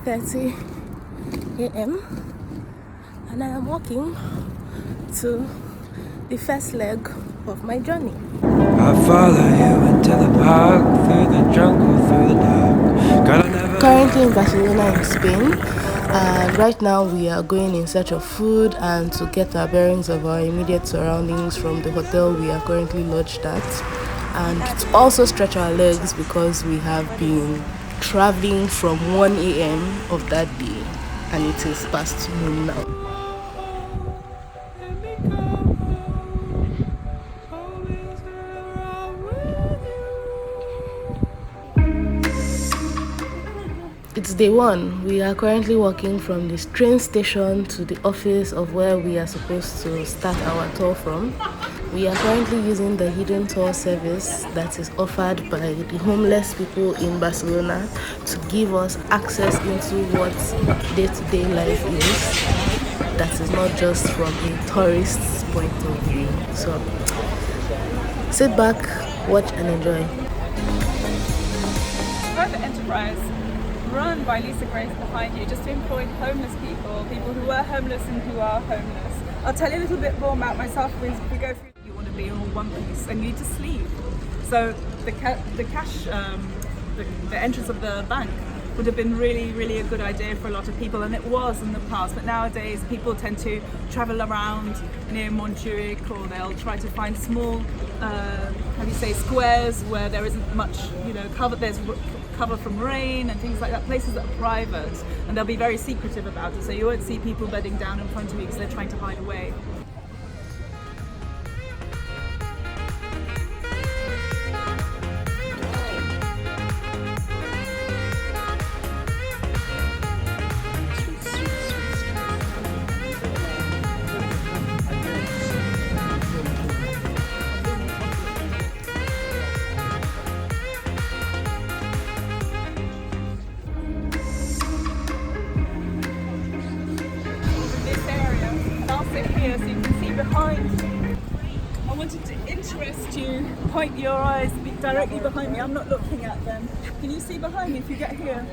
8:30 a.m. and I am walking to the first leg of my journey. I follow you into the park, through the jungle, through the dark. Currently in Barcelona in Spain, and right now we are going in search of food and to get our bearings of our immediate surroundings from the hotel we are currently lodged at, and to also stretch our legs because we have been traveling from 1 a.m. of that day and it is past noon now. It's day one. We are currently walking from the train station to the office of where we are supposed to start our tour from. We are currently using the hidden tour service that is offered by the homeless people in Barcelona to give us access into what day-to-day life is that is not just from a tourist's point of view. So sit back, watch and enjoy. Private enterprise run by Lisa Grace behind you, just to employ homeless people who were homeless and who are homeless. I'll tell you a little bit more about myself as we go through. You want to be in all one piece and you need to sleep. So the entrance of the bank would have been really a good idea for a lot of people, and it was in the past, but nowadays people tend to travel around near Montjuic, or they'll try to find small squares where there isn't much there's cover from rain and things like that, places that are private, and they'll be very secretive about it, so you won't see people bedding down in front of you because they're trying to hide away. 'Here so you can see behind. I wanted to interest you, point your eyes directly behind me. I'm not looking at them. Can you see behind me if you get here?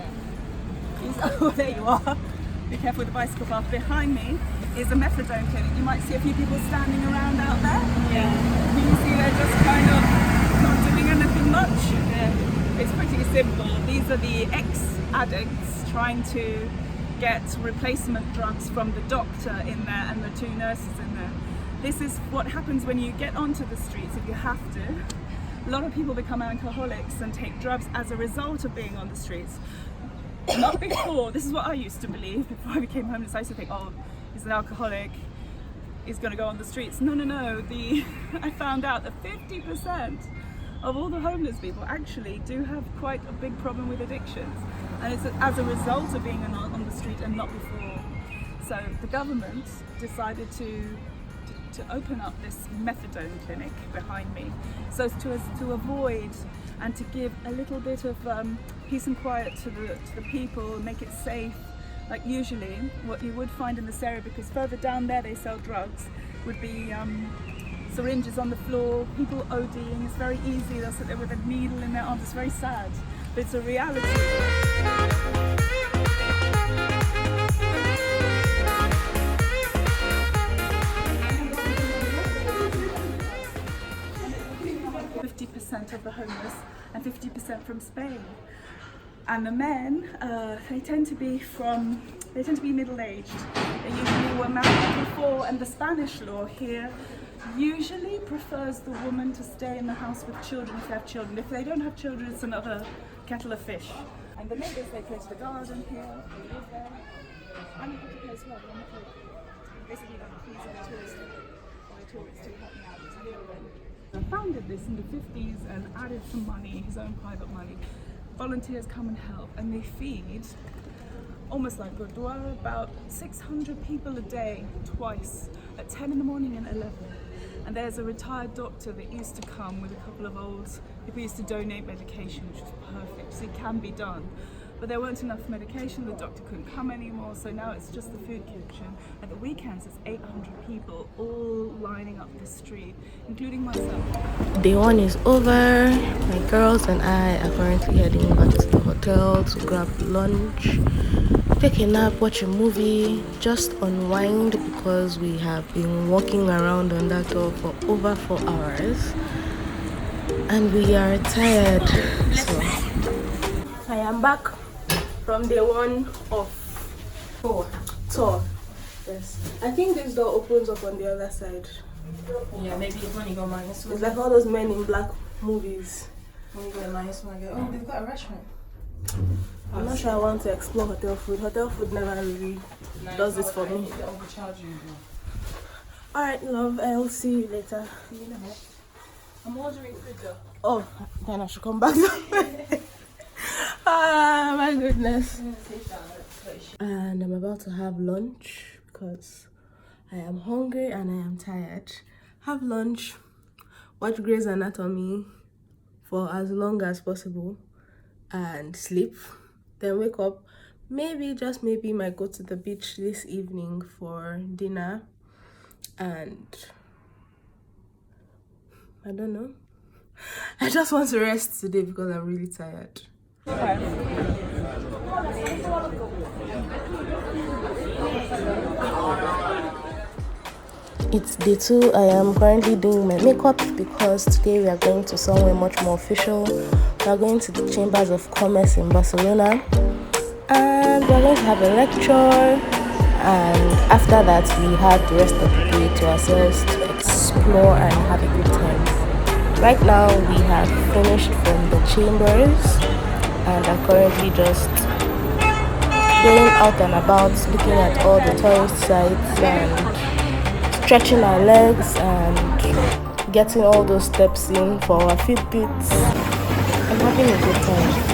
Oh, there you are. Be careful with the bicycle path. Behind me is a methadone clinic. You might see a few people standing around out there. Yeah. Can you see they're just kind of not doing anything much? Yeah. It's pretty simple. These are the ex-addicts trying to get replacement drugs from the doctor in there and the two nurses in there. This is what happens when you get onto the streets if you have to. A lot of people become alcoholics and take drugs as a result of being on the streets. Not before. This is what I used to believe before I became homeless. I used to think, oh, he's an alcoholic, he's going to go on the streets. No. I found out that 50% of all the homeless people actually do have quite a big problem with addictions, and it's as a result of being on the street and not before. So the government decided to open up this methadone clinic behind me, so as to avoid and to give a little bit of peace and quiet to the people, make it safe. Like usually what you would find in this area, because further down there they sell drugs, would be syringes on the floor, people ODing. It's very easy. They'll sit there with a needle in their arms. It's very sad, but it's a reality. 50% of the homeless and 50% from Spain. And the men, they tend to be middle-aged. They usually were married before, and the Spanish law here usually prefers the woman to stay in the house with children if they have children. If they don't have children, it's another kettle of fish. And the neighbours, they play to the garden here, they live there. I'm happy to play as well, but I'm not very, basically not pleasing the tourists to help me out. I founded this in the 50s and added some money, his own private money. Volunteers come and help, and they feed, almost like boudoir, about 600 people a day, twice, at 10 in the morning and 11. And there's a retired doctor that used to come with a couple of old people, used to donate medication, which was perfect, so it can be done. but there weren't enough medication, the doctor couldn't come anymore, so now it's just the food kitchen. At the weekends, it's 800 people all lining up the street, including myself. Day one is over. My girls and I are currently heading back to the hotel to grab lunch, take a nap, watch a movie, just unwind because we have been walking around on that tour for over 4 hours and we are tired. So I am back from day one of tour. Yes. I think this door opens up on the other side. Yeah, maybe it's when you go minus one. It's like all those Men in Black movies. When you go minus one, I go, oh, they've got a restaurant. I'm not sure I want to explore hotel food. Hotel food never really does this for me. They overcharge you. Alright, love, I'll see you later. See you in a minute. I'm ordering food though. Oh, then I should come back. Ah, my goodness. And I'm about to have lunch because I am hungry and I am tired. Have lunch, watch Grey's Anatomy for as long as possible and sleep. Then wake up. Maybe, just maybe, might go to the beach this evening for dinner. And I don't know. I just want to rest today because I'm really tired. It's day 2. I am currently doing my makeup because today we are going to somewhere much more official. We are going to the Chambers of Commerce in Barcelona and we are going to have a lecture, and after that we have the rest of the day to ourselves to explore and have a good time. Right now we have finished from the Chambers and are currently just going out and about, looking at all the tourist sites and stretching our legs and getting all those steps in for our Fitbits and having a good time.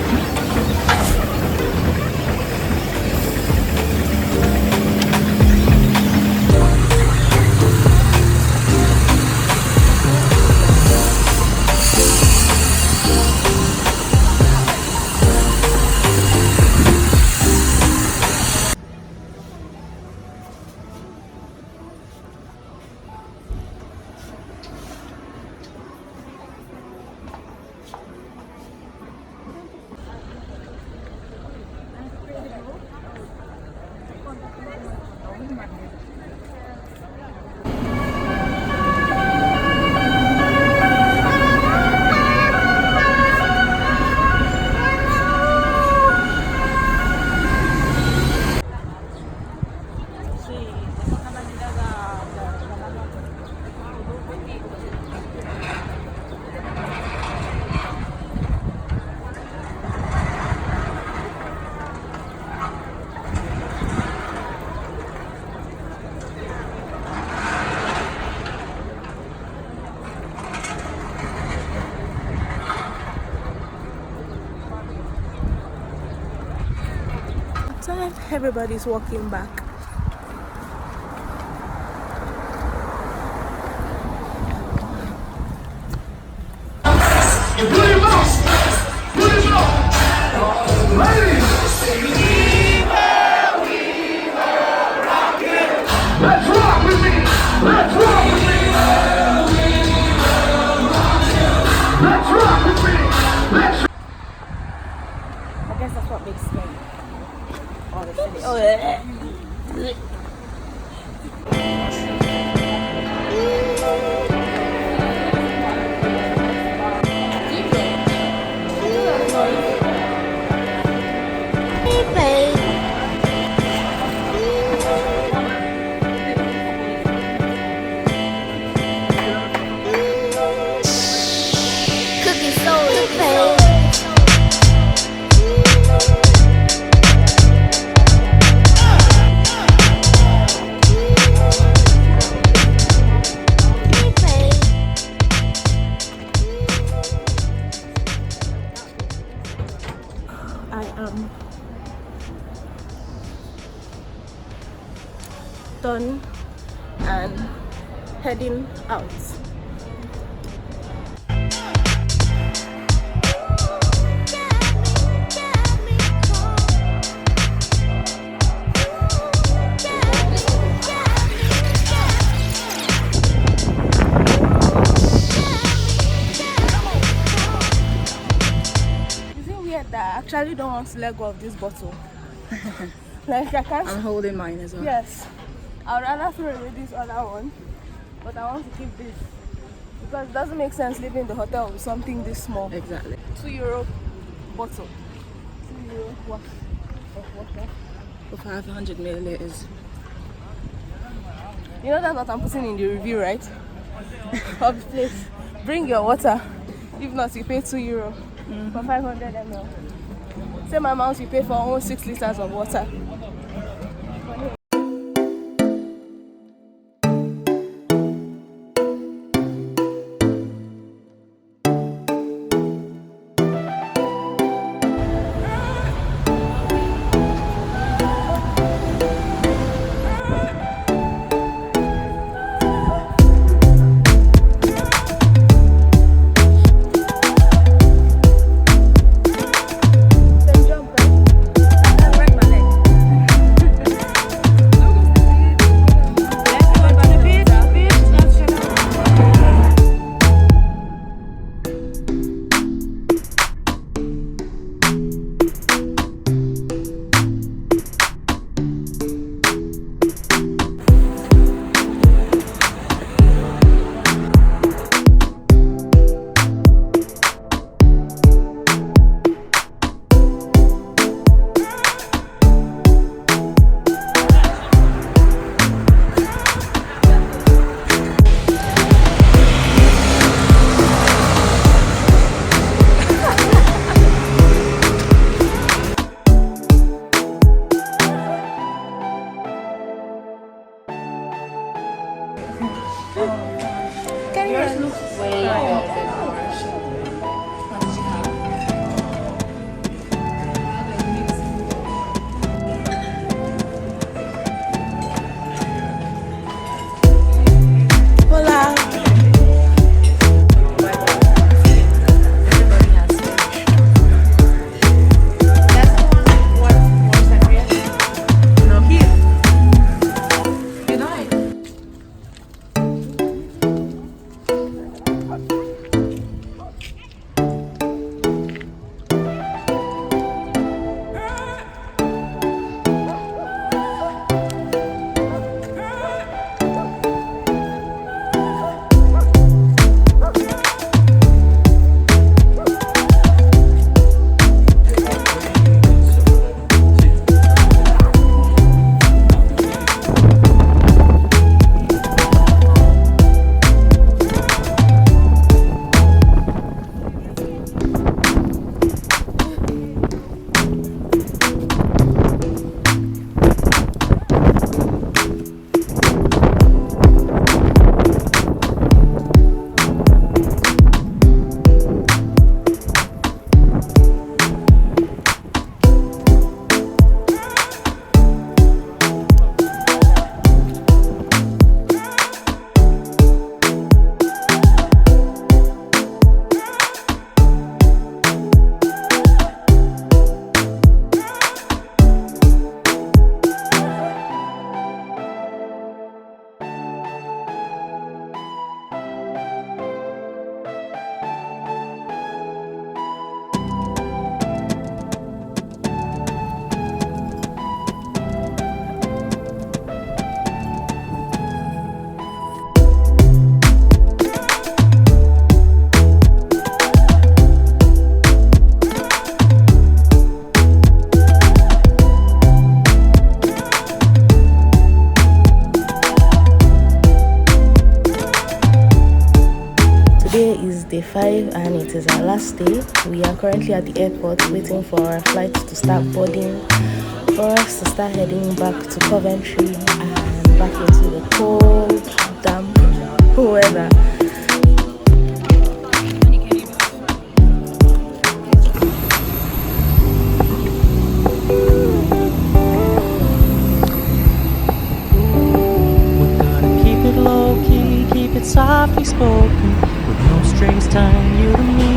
Everybody's walking back. I guess that's what makes me. I am done and heading out. actually don't want to let go of this bottle. Like I can't. I'm holding mine as well. Yes. I'd rather throw away this other one, but I want to keep this because it doesn't make sense leaving the hotel with something this small. Exactly. €2 bottle. €2 worth of water. For 500 milliliters. You know that's what I'm putting in the review, right? Of the place. Bring your water. If not, you pay €2 for 500 ml. Same amount you pay for almost 6 liters of water. Day 5 and it is our last day. We are currently at the airport waiting for our flight to start boarding, for us to start heading back to Coventry and back into the cold, damp weather. We're gonna keep it low key, keep it softly spoken, with no strings tying you to me.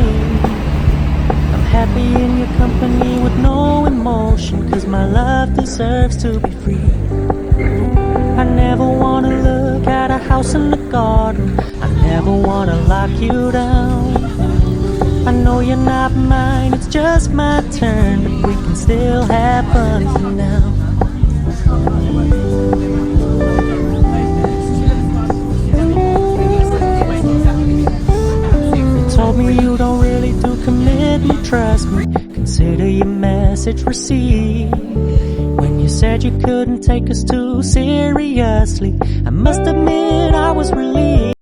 I'm happy in your company with no emotion, cause my love deserves to be free. I never wanna look at a house in the garden, I never wanna lock you down. I know you're not mine, it's just my turn, but we can still have fun for now. You told me you don't really do commitment, trust me. Consider your message received. When you said you couldn't take us too seriously, I must admit I was relieved.